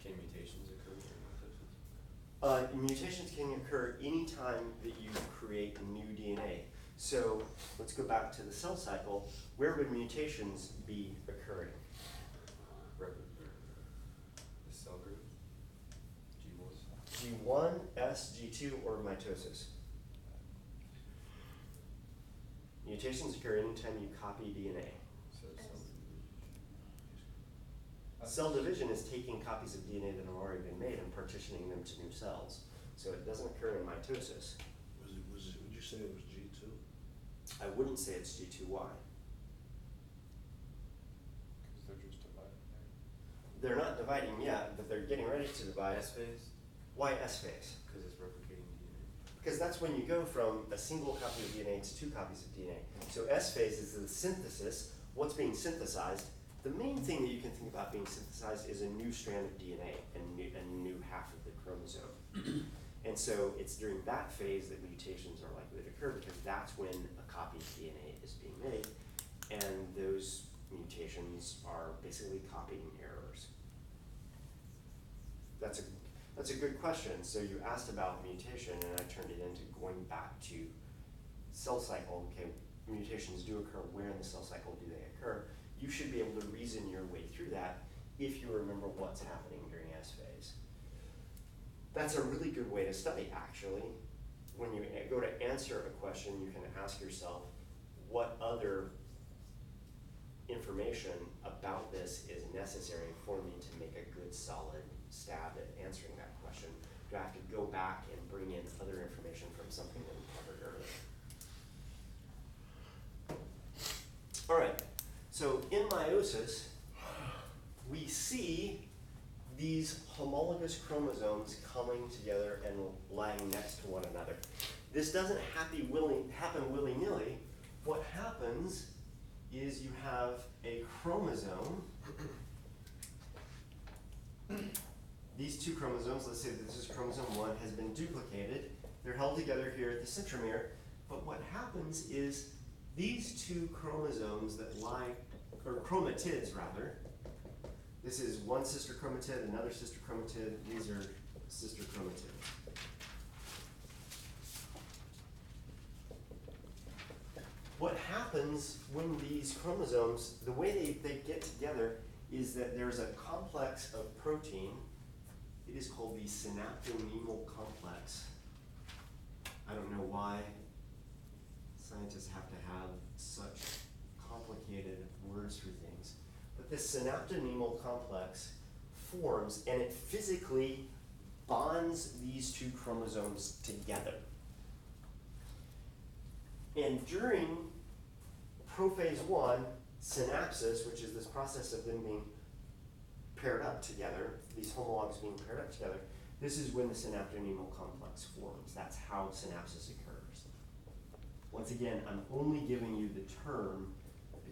Can mutations occur during mitosis? Mutations can occur anytime that you create new DNA. So let's go back to the cell cycle. Where would mutations be occurring? The cell group? G1? G1, S, G2, or mitosis? Mutations occur anytime you copy DNA. So S. Cell division is taking copies of DNA that have already been made and partitioning them to new cells. So it doesn't occur in mitosis. Would you say it was G2? I wouldn't say it's G2Y. Cause they're just dividing there. They're not dividing yet, but they're getting ready to divide. S phase? Why S phase? Because it's replicating DNA. Because that's when you go from a single copy of DNA to two copies of DNA. So S phase is the synthesis, what's being synthesized. The main thing that you can think about being synthesized is a new strand of DNA and a new half of the chromosome. And so it's during that phase that mutations are likely to occur, because that's when a copy of DNA is being made, and those mutations are basically copying errors. That's a good question. So you asked about mutation, and I turned it into going back to cell cycle. Okay, mutations do occur. Where in the cell cycle do they occur? You should be able to reason your way through that if you remember what's happening during S phase. That's a really good way to study, actually. When you go to answer a question, you can ask yourself, what other information about this is necessary for me to make a good, solid stab at answering that question? Do I have to go back and bring in other information from something that we covered earlier? All right, so in meiosis, we see these homologous chromosomes coming together and lying next to one another. This doesn't happen willy-nilly. What happens is you have a chromosome. These two chromosomes, let's say that this is chromosome 1, has been duplicated. They're held together here at the centromere. But what happens is these two chromosomes that lie, or chromatids rather, this is one sister chromatid, another sister chromatid, these are sister chromatids. What happens when these chromosomes, the way they get together is that there's a complex of protein. It is called the synaptonemal complex. I don't know why scientists have to have such complicated words for things. But this synaptonemal complex forms, and it physically bonds these two chromosomes together. And during prophase 1, synapsis, which is this process of them being paired up together, these homologs being paired up together, this is when the synaptonemal complex forms. That's how synapsis occurs. Once again, I'm only giving you the term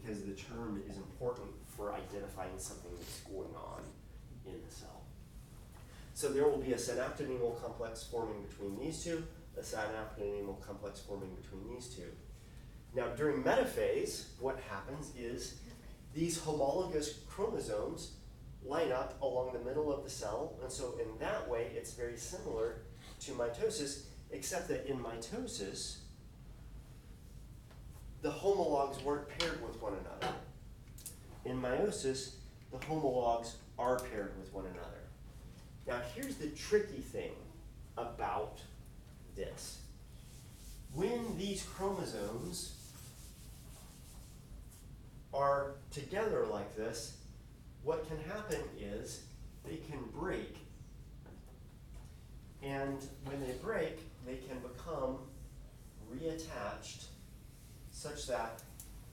because the term is important for identifying something that's going on in the cell. So there will be a synaptonemal complex forming between these two, a synaptonemal complex forming between these two. Now during metaphase, what happens is these homologous chromosomes line up along the middle of the cell, and so in that way it's very similar to mitosis, except that in mitosis, the homologs weren't paired with one another. In meiosis, the homologs are paired with one another. Now here's the tricky thing about this. When these chromosomes are together like this, what can happen is they can break. And when they break, they can become reattached such that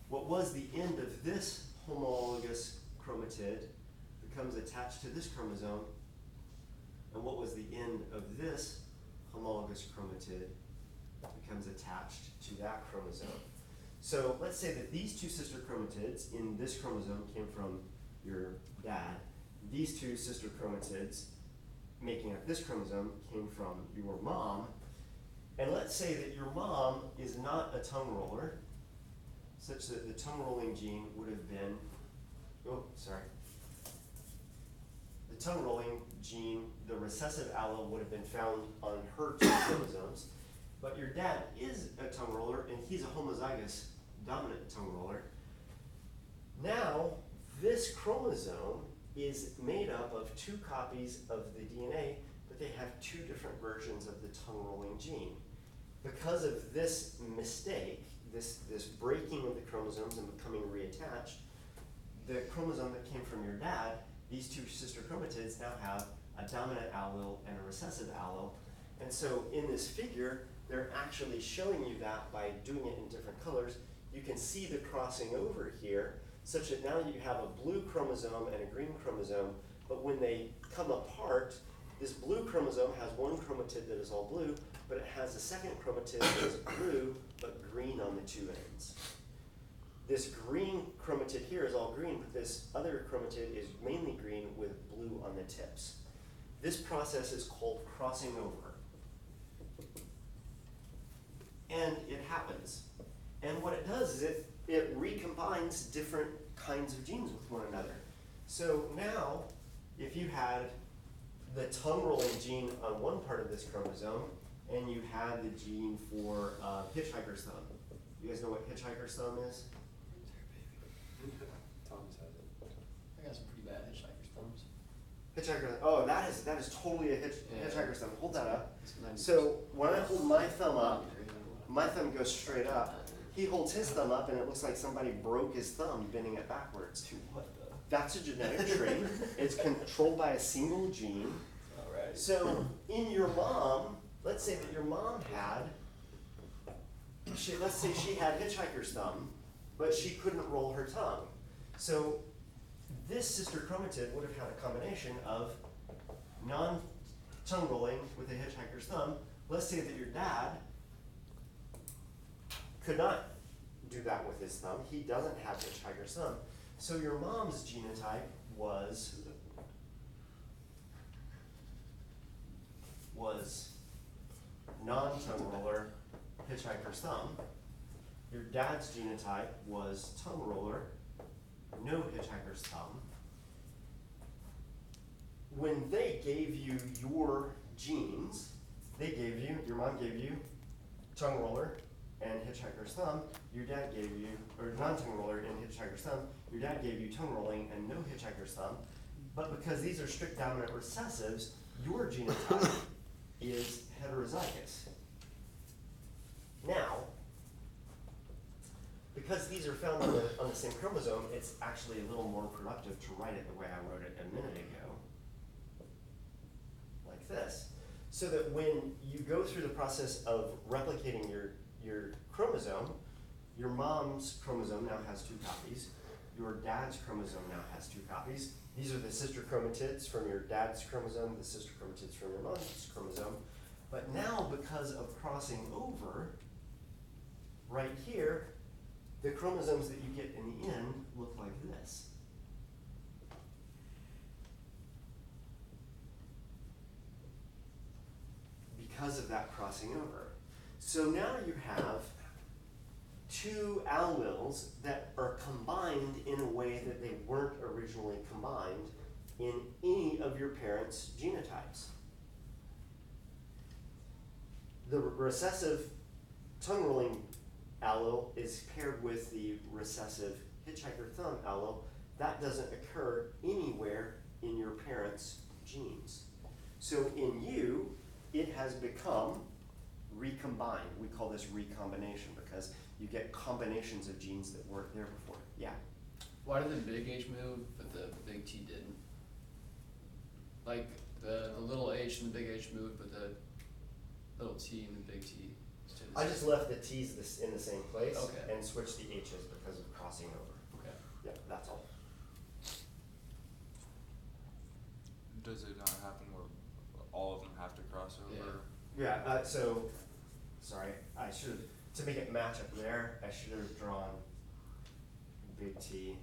what was the end of this homologous chromatid becomes attached to this chromosome, and what was the end of this homologous chromatid becomes attached to that chromosome. So let's say that these two sister chromatids in this chromosome came from your dad. These two sister chromatids making up this chromosome came from your mom. And let's say that your mom is not a tongue roller, such that the tongue rolling gene would have been, oh, sorry. The tongue rolling gene, the recessive allele would have been found on her two chromosomes, but your dad is a tongue roller and he's a homozygous dominant tongue roller. Now, this chromosome is made up of 2 copies of the DNA, but they have 2 different versions of the tongue rolling gene. Because of this mistake, this breaking of the chromosomes and becoming reattached, the chromosome that came from your dad, these 2 sister chromatids now have a dominant allele and a recessive allele. And so in this figure, they're actually showing you that by doing it in different colors. You can see the crossing over here, such that now you have a blue chromosome and a green chromosome, but when they come apart, this blue chromosome has one chromatid that is all blue, but it has a second chromatid that is blue, but green on the 2 ends. This green chromatid here is all green, but this other chromatid is mainly green with blue on the tips. This process is called crossing over. And it happens. And what it does is it recombines different kinds of genes with one another. So now, if you had the tongue rolling gene on one part of this chromosome, and you had the gene for hitchhiker's thumb. You guys know what hitchhiker's thumb is? Thomas has it. I got some pretty bad hitchhiker's thumbs. Hitchhiker, oh, that is totally a Yeah. hitchhiker's thumb. Hold that up. It's 90%. So when I hold my thumb up, my thumb goes straight up. He holds his thumb up and it looks like somebody broke his thumb bending it backwards. What the? That's a genetic trait. It's controlled by a single gene. Alright. So in your mom, let's say that your mom had, let's say she had hitchhiker's thumb, but she couldn't roll her tongue. So this sister chromatid would have had a combination of non-tongue rolling with a hitchhiker's thumb. Let's say that your dad could not do that with his thumb. He doesn't have hitchhiker's thumb. So your mom's genotype was non-tongue roller, hitchhiker's thumb. Your dad's genotype was tongue roller, no hitchhiker's thumb. When they gave you your genes, your mom gave you tongue roller and hitchhiker's thumb, your dad gave you, or non-tongue roller and hitchhiker's thumb, your dad gave you tongue rolling and no hitchhiker's thumb. But because these are strict dominant recessives, your genotype is heterozygous. Now, because these are found on the same chromosome, it's actually a little more productive to write it the way I wrote it a minute ago, like this. So that when you go through the process of replicating your chromosome, your mom's chromosome now has 2 copies, your dad's chromosome now has 2 copies. These are the sister chromatids from your dad's chromosome, the sister chromatids from your mom's chromosome. But now, because of crossing over, right here, the chromosomes that you get in the end look like this. Because of that crossing over. So now you have 2 alleles that are combined in a way that they weren't originally combined in any of your parents' genotypes. The recessive tongue rolling allele is paired with the recessive hitchhiker thumb allele. That doesn't occur anywhere in your parents' genes. So in you, it has become recombined. We call this recombination because you get combinations of genes that weren't there before. Yeah? Why did the big H move, but the big T didn't? Like, the little H and the big H moved, but the little T and the big T stayed the I same. just left the T's in the same place Okay. and switched the H's because of crossing over. Okay. Yeah, that's all. Does it not happen where all of them have to cross over? Yeah, sorry, I should have, to make it match up there, I should have drawn big T,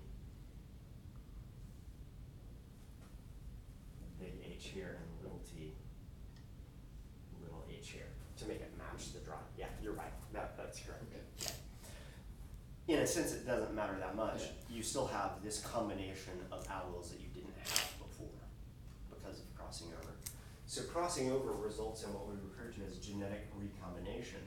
big H here, and little t, little h here, to make it match the in a sense, it doesn't matter that much. Yeah. You still have this combination of alleles that you didn't have before because of crossing over. So crossing over results in what we refer to as genetic recombination.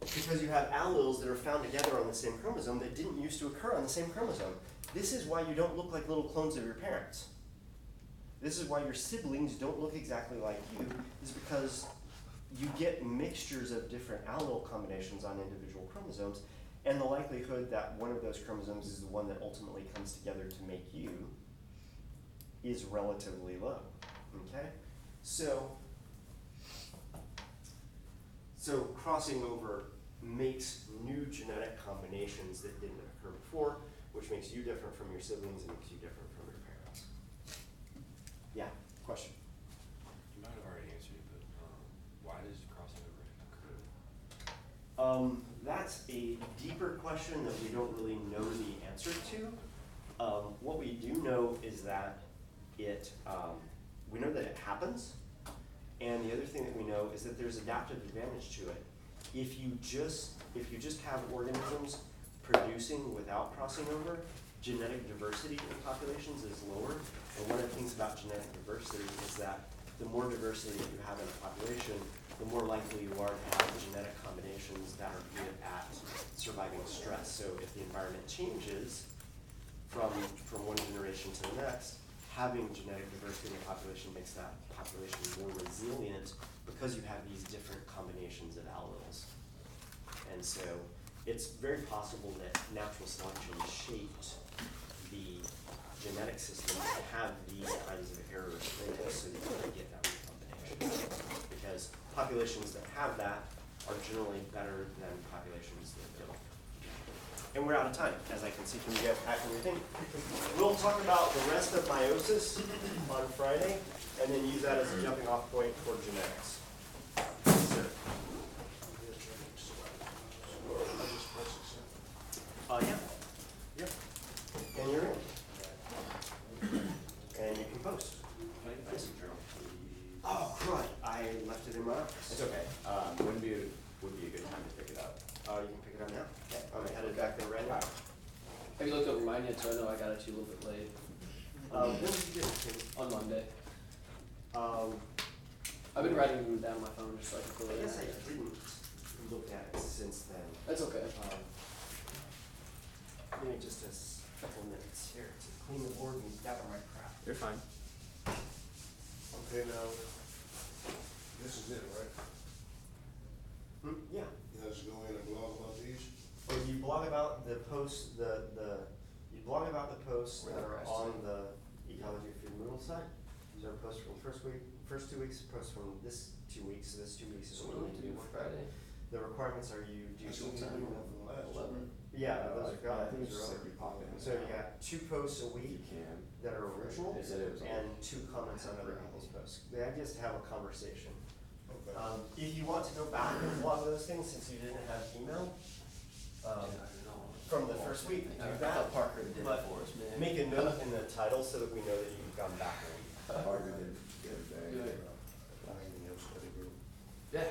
Because you have alleles that are found together on the same chromosome that didn't used to occur on the same chromosome. This is why you don't look like little clones of your parents. This is why your siblings don't look exactly like you, is because you get mixtures of different allele combinations on individual chromosomes, and the likelihood that one of those chromosomes is the one that ultimately comes together to make you is relatively low, okay? So crossing over makes new genetic combinations that didn't occur before, which makes you different from your siblings and makes you different from your parents. Yeah, question? You might have already answered it, but why does crossing over occur? That's a deeper question that we don't really know the answer to. What we do know is that we know that it happens, and the other thing that we know is that there's adaptive advantage to it. If you just have organisms producing without crossing over, genetic diversity in populations is lower. And one of the things about genetic diversity is that the more diversity that you have in a population, the more likely you are to have genetic combinations that are good at surviving stress. So if the environment changes from one generation to the next, having genetic diversity in a population makes that population more resilient because you have these different combinations of alleles. And so it's very possible that natural selection shaped the genetic system to have these kinds of errors in it so that you can get that recombination. Because populations that have that are generally better than populations that don't. And we're out of time, as I can see from you guys packing your thing. We'll talk about the rest of meiosis on Friday, and then use that as a jumping off point for genetics. Sir. Yeah. Yep. And you're in. And you can post. Oh, crud. I left it in my office. It's okay. When would be a good time to pick it up? You can pick it up now. Okay. I'm headed back there right now. Have you looked over mine yet? So I know I got it to you a little bit late. When did you get it to me? On Monday. Um, I've been writing them down on my phone just so I can fill I it in. guess I didn't look at it since then. That's okay. Give me just a couple minutes here to clean the board and gather my crap. You're fine. Okay, now, this is it, right? Yeah. You guys go in and blog about these? Or you blog about the posts, you blog about the posts Where that the are rest on is. the Ecology of Food Moodle site. These are posts from first 2 weeks, posts from this 2 weeks, so this 2 weeks is So what we we need to do work Friday. The requirements are you do. I still need to do one from last year. 11. Yeah, those are gone. I think it's Those just are like over. you pop in. So you got 2 posts a If you week can. that are original, They said it was and 2 comments on other people's posts. The idea is to have a conversation. Okay. If you want to go back and blog those things, since you didn't have email, from the first week, do I that. thought Parker did it But for us, man. make a note in the title so that we know that you've gone back a week. Harder than the other day. Good. I mean, study group. Yeah.